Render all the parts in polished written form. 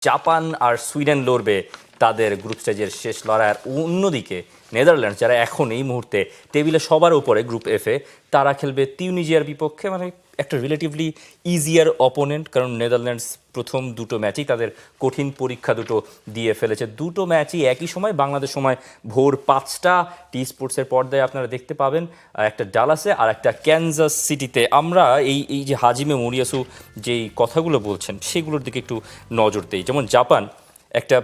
Japan আর Sweden লড়বে তাদের group স্টেজের শেষ লড়াই। আর অন্যদিকে নেদারল্যান্ডস, যারা এখন এই মুহূর্তে টেবিলে সবার উপরে গ্রুপ এফে, তারা খেলবে তিউনিজিয়ার বিপক্ষে। মানে একটা রিলেটিভলি ইজিয়ার অপোনেন্ট, কারণ নেদারল্যান্ডস প্রথম দুটো ম্যাচই তাদের কঠিন পরীক্ষা দুটো দিয়ে ফেলেছে। দুটো ম্যাচই একই সময়, বাংলাদেশ সময় ভোর 5টা টি স্পোর্টসের পর্দায় আপনারা দেখতে পাবেন, একটা ডালাসে আর একটা ক্যানজাস সিটিতে। আমরা এই যে হাজিমে মরিয়াসু যেই কথাগুলো বলছেন সেগুলোর দিকে একটু নজর দিই। যেমন জাপান একটা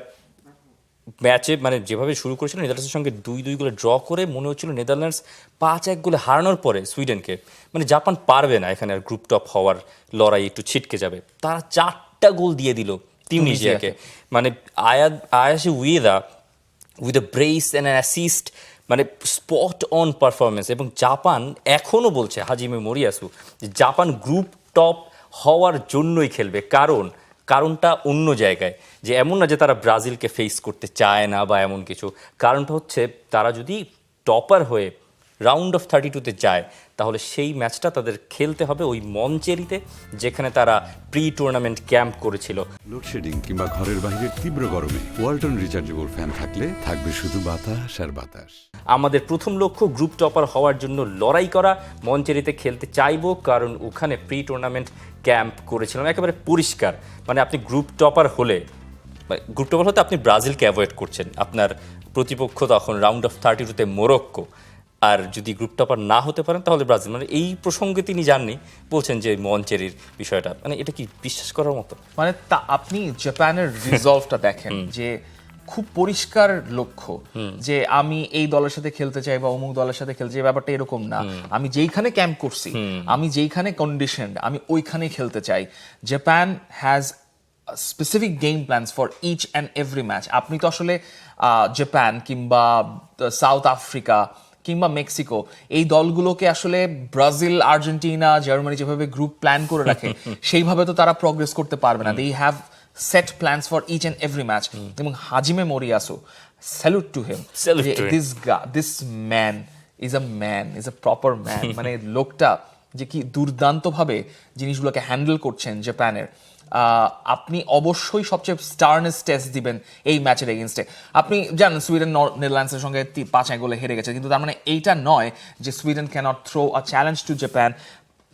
ম্যাচে মানে যেভাবে শুরু করেছিল নেদারল্যান্ডসের সঙ্গে 2-2 গোলে ড্র করে, মনে হচ্ছিল নেদারল্যান্ডস 5-1 গোলে হারানোর পরে সুইডেনকে মানে জাপান পারবে না এখানে আর গ্রুপ টপ হওয়ার লড়াই, একটু ছিটকে যাবে। তারা 4টা গোল দিয়ে দিল তিউনিজিয়াকে। মানে Ayase Ueda with a brace and an assist, মানে স্পট অন পারফরমেন্স। এবং জাপান এখনও বলছে হাজিমে মরিয়াসু যে জাপান গ্রুপ টপ হওয়ার জন্যই খেলবে। কারণটা অন্য জায়গায়, যে এমন না যে তারা ব্রাজিলকে ফেস করতে চায় না বা এমন কিছু। কারণটা হচ্ছে তারা যদি টপার হয়ে রাউন্ড অফ 32-তে যায়, তাহলে সেই ম্যাচটা তাদের খেলতে হবে ওই মঞ্চেরিতে, যেখানে তারা প্রি টুর্নামেন্ট ক্যাম্প করেছিল। লোডশেডিং কিংবা ঘরের বাইরের তীব্র গরমে ওয়ালটন রিচার্জেবল ফ্যান থাকলে থাকবে শুধু বাতাস আর বাতাস। আমাদের প্রথম লক্ষ্য গ্রুপ টপার হওয়ার জন্য লড়াই করা। মঞ্চেরিতে খেলতে চাইবো কারণ ওখানে প্রি টুর্নামেন্ট ক্যাম্প করেছিলাম। একেবারে পরিষ্কার, মানে আপনি গ্রুপ টপার হলে আপনি ব্রাজিলকে অ্যাভয়েড করছেন, আপনার প্রতিপক্ষ তখন রাউন্ড অফ 32-তে মোরক্কো। আর যদি গ্রুপ টপার না হতে পারেন তাহলে ব্রাজিল। মানে এই প্রসঙ্গে তিনি জাননি, বলছেন যে মঞ্চেরির বিষয়টা, মানে এটা কি বিশ্বাস করার মতো? মানে তা আপনি জাপানের রিজলভটা দেখেন যে খুব পরিষ্কার লক্ষ্য যে আমি এই দলের সাথে খেলতে চাই বা অমুক দলের সাথে খেলতে চাই, ব্যাপারটা এরকম না। আমি যেইখানে ক্যাম্প করছি, আমি যেইখানে কন্ডিশন, আমি ওইখানেই খেলতে চাই। Japan has specific game plans for each and every match. আপনি তো আসলে জাপান কিংবা সাউথ আফ্রিকা কিংবা মেক্সিকো, এই দলগুলোকে আসলে ব্রাজিল, আর্জেন্টিনা, জার্মানি যেভাবে গ্রুপ প্ল্যান করে রাখে সেইভাবে তো তারা প্রগ্রেস করতে পারবে না। They have set plans for each and every match. এবং Hajime Moriyasu, salute to him. This man is a proper man. মানে লোকটা যে কি দুর্দান্তভাবে জিনিসগুলোকে হ্যান্ডেল করছেন জাপানের। আপনি অবশ্যই সবচেয়ে স্টারনেস টেস্ট দিবেন এই ম্যাচের এগেনস্টে। আপনি জানেন সুইডেন নেদারল্যান্ডসের সঙ্গে 5-1 গোলে হেরে গেছে, কিন্তু তার মানে এইটা নয় যে Sweden can't throw a challenge to Japan.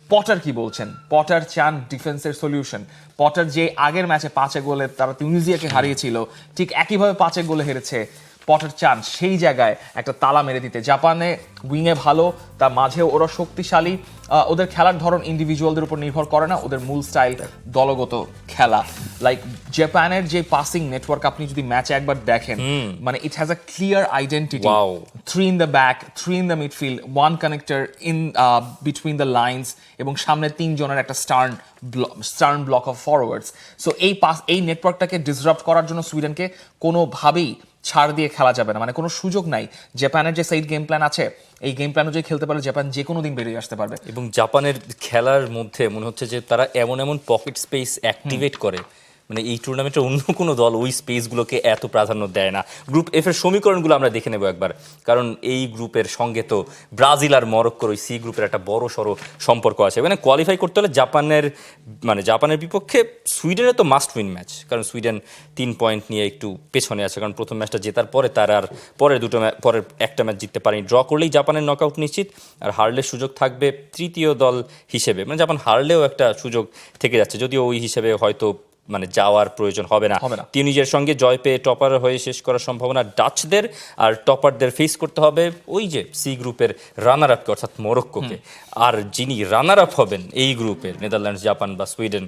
Potter কি বলছেন? পটার চান ডিফেন্সের সলিউশন। পটার যে আগের ম্যাচে 5-1 গোলে তারা তিউনিজিয়াকে হারিয়েছিল, ঠিক একইভাবে 5-1 গোলে হেরেছে। পটার চান সেই জায়গায় একটা তালা মেরে দিতে। জাপানে উইংয়ে ভালো, তার মাঝেও ওরা শক্তিশালী। ওদের খেলার ধরন ইন্ডিভিজুয়ালদের উপর নির্ভর করে না, ওদের মূল স্টাইল দলগত খেলা। লাইক জাপানের যে পাসিং নেটওয়ার্ক আপনি যদি ম্যাচে একবার দেখেন, মানে it has a clear identity. 3 in the back, 3 in the midfield, 1 connector in between the lines, এবং সামনে 3 জনের একটা stern block of forwards. So এই নেটওয়ার্কটাকে ডিসরাপ্ট করার জন্য সুইডেনকে কোনোভাবেই ছাড় দিয়ে খেলা যাবে না, মানে কোনো সুযোগ নাই। জাপানের যে সাইড গেম প্ল্যান আছে, এই গেম প্ল্যান অনুযায়ী খেলতে পারলে জাপান যে কোনো দিন বেরিয়ে আসতে পারবে। এবং জাপানের খেলার মধ্যে মনে হচ্ছে যে তারা এমন পকেট স্পেস অ্যাক্টিভেট করে, মানে এই টুর্নামেন্টের অন্য কোনো দল ওই স্পেসগুলোকে এত প্রাধান্য দেয় না। গ্রুপ এফ এর সমীকরণগুলো আমরা দেখে নেব একবার, কারণ এই গ্রুপের সঙ্গে তো ব্রাজিল আর মরক্কোর ওই সি গ্রুপের একটা বড় সড়ো সম্পর্ক আছে। মানে কোয়ালিফাই করতে হলে জাপানের বিপক্ষে সুইডেনের তো মাস্ট উইন ম্যাচ, কারণ সুইডেন 3 পয়েন্ট নিয়ে একটু পেছনে আছে, কারণ প্রথম ম্যাচটা জেতার পরে তার আর পরের একটা ম্যাচ জিততে পারেনি। ড্র করলেই জাপানের নকআউট নিশ্চিত, আর হারলে সুযোগ থাকবে তৃতীয় দল হিসেবে। মানে জাপান হারলেও একটা সুযোগ থেকে যাচ্ছে, যদিও ওই হিসেবে হয়তো মানে যাওয়ার প্রয়োজন হবে না। তিউনিজিয়ার সঙ্গে জয় পেয়ে টপার হয়ে শেষ করার সম্ভাবনা ডাচদের, আর টপারদের ফেস করতে হবে ওই যে সি গ্রুপের রানার আপকে, অর্থাৎ মরক্কোকে। আর যিনি রানার আপ হবেন এই গ্রুপের, নেদারল্যান্ডস, জাপান বা সুইডেন,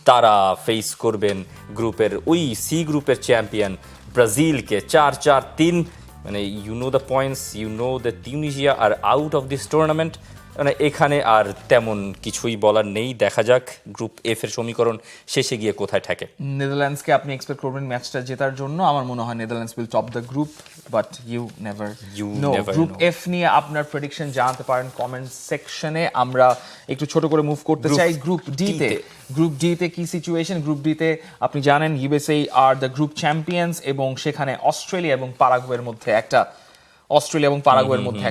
তারা ফেস করবেন গ্রুপের ওই সি গ্রুপের চ্যাম্পিয়ন ব্রাজিলকে। 4-4-3, মানে you know the points, you know the Tunisia are out of this tournament. মানে এখানে আর তেমন কিছুই বলার নেই। দেখা যাক গ্রুপ এফ এর সমীকরণ শেষে গিয়ে কোথায় থাকে। নেদারল্যান্ডসকে আপনি এক্সপেক্ট করবেন ম্যাচটা জেতার জন্য। আমার মনে হয় Netherlands will top the group, but you never know. Group F নিয়ে আপনার প্রেডিকশন জানাতে পারেন কমেন্ট সেকশনে। আমরা একটু ছোট করে মুভ করতে চাই গ্রুপ ডিতে কি সিচুয়েশন? গ্রুপ ডিতে আপনি জানেন USA are the group champions, এবং সেখানে অস্ট্রেলিয়া এবং পারাগুয়ের মধ্যে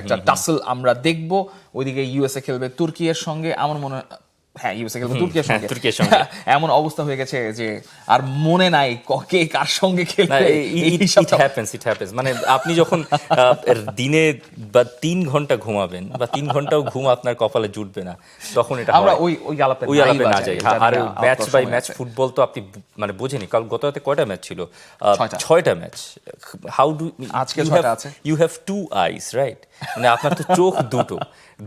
একটা টাসল আমরা দেখব। ওইদিকে ইউএসএ খেলবে তুর্কির সঙ্গে। আমার মনে হয় হ্যাঁ ইউএসএ খেলবে তুর্কির সঙ্গে তুর্কির সঙ্গে। এমন অবস্থা হয়ে গেছে যে আর মনে নাই কে কার সঙ্গে না, খেলবে it happens মানে আপনি যখন দিনে বা 3 ঘন্টা ঘুমাবেন বা 3 ঘন্টাও ঘুম আপনার কপালে জুটবে না, তখন এটা আমরা হয়। ওই আলাপে ওই আলাপে না যাই। আর ম্যাচ বাই ম্যাচ আছে। ফুটবল তো আপনি মানে বোঝেনি। কাল গত রাতে কয়টা ম্যাচ ছিল? 6টা ম্যাচ। হাউ ডু আজকে 6টা আছে। You have 2 eyes, right? মানে আপনার তো চোখ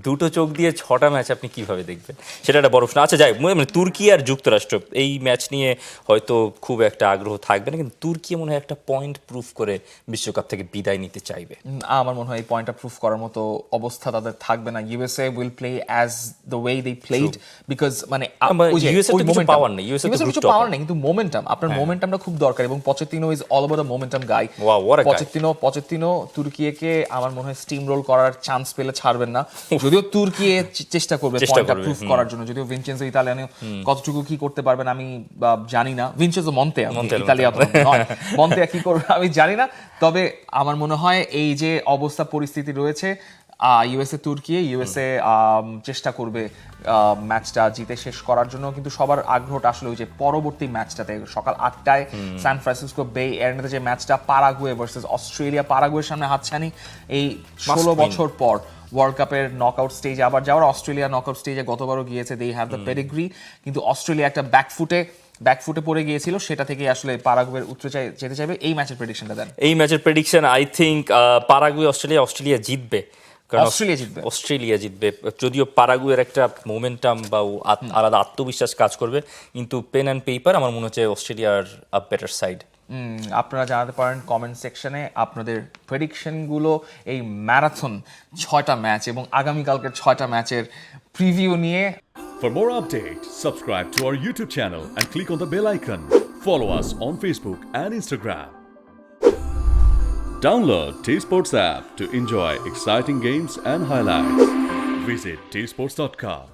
দুটো চোখ দিয়ে 6টা ম্যাচ আপনি কিভাবে দেখবেন, সেটা একটা বড় প্রশ্ন। আচ্ছা যাই, মানে তুর্কি আর যুক্তরাষ্ট্র এই ম্যাচ নিয়ে হয়তো খুব একটা আগ্রহ থাকবে না, কিন্তু তুর্কি মনে হয় একটা পয়েন্ট প্রুফ করে বিশ্বকাপ থেকে বিদায় নিতে চাইবে। আমার মনে হয় এই পয়েন্টটা প্রুফ করার মতো অবস্থা তাদের থাকবে না। USA will play as the way they played, because মানে USA তো কিছু power নেই, USA তো কিছু group পাওয়ার topper। নেই, কিন্তু মোমেন্টাম, আপনার মোমেন্টামটা খুব দরকার, এবং Pochettino is all over the momentum guy. Wow, what a guy. Pochettino তুর্কিকে আমার মনে হয় স্টিম রোল করার চান্স পেলে ছাড়বেন না, যদিও তুর্কি চেষ্টা করবে পয়েন্টটা প্রুফ করার জন্য, যদিও ভিনচেন্জো ইতালিয়ানো কতটুকু কি করতে পারবেন আমি জানি না। ভিনচেন্জো মন্তেয়া ইতালিয়ানো নয়, মন্তেয়া কি করবে আমি জানি না। তবে আমার মনে হয় এই যে অবস্থা পরিস্থিতি রয়েছে, ইউএসএ চেষ্টা করবে ম্যাচটা জিতে শেষ করার জন্য, কিন্তু সবার আগ্রহটা আসলে ওই যে পরবর্তী ম্যাচটাতে সকাল 8টায় সান ফ্রান্সিসকো বে এরিনাতে যে ম্যাচটা, পারাগুয়ে ভার্সেস অস্ট্রেলিয়া। পারাগুয়ের সামনে হাতছানি এই 16 বছর পর ওয়ার্ল্ড কাপের নকআউট স্টেজে আবার যাওয়ার। অস্ট্রেলিয়া নকআউট স্টেজে গতবারও গিয়েছে, দে হ্যাভ দ্য পেডিগ্রি, কিন্তু অস্ট্রেলিয়া একটা ব্যাকফুটে পড়ে গিয়েছিল, সেটা থেকে আসলে পারাগুয়ের যেতে চাইবে। এই ম্যাচের প্রেডিকশনটা দেন। এই ম্যাচের প্রেডিকশন আই থিঙ্ক পারাগুয়ে অস্ট্রেলিয়া জিতবে। অস্ট্রেলিয়া জিতবে, যদিও পারাগুয়ের একটা মোমেন্টাম বা আলাদা আত্মবিশ্বাস কাজ করবে, কিন্তু পেন অ্যান্ড পেপার আমার মনে হচ্ছে অস্ট্রেলিয়ার আ বেটার সাইড। আপনারা জানাতে পারেন কমেন্ট সেকশনে আপনাদের প্রেডিকশনগুলো এই ম্যারাথন 6টা ম্যাচ এবং আগামীকালকের 6টা ম্যাচের প্রিভিউ নিয়ে। For more updates, subscribe to our YouTube channel and click on the bell icon. Follow us on Facebook and Instagram. Download T-Sports app to enjoy exciting games and highlights. Visit tsports.com.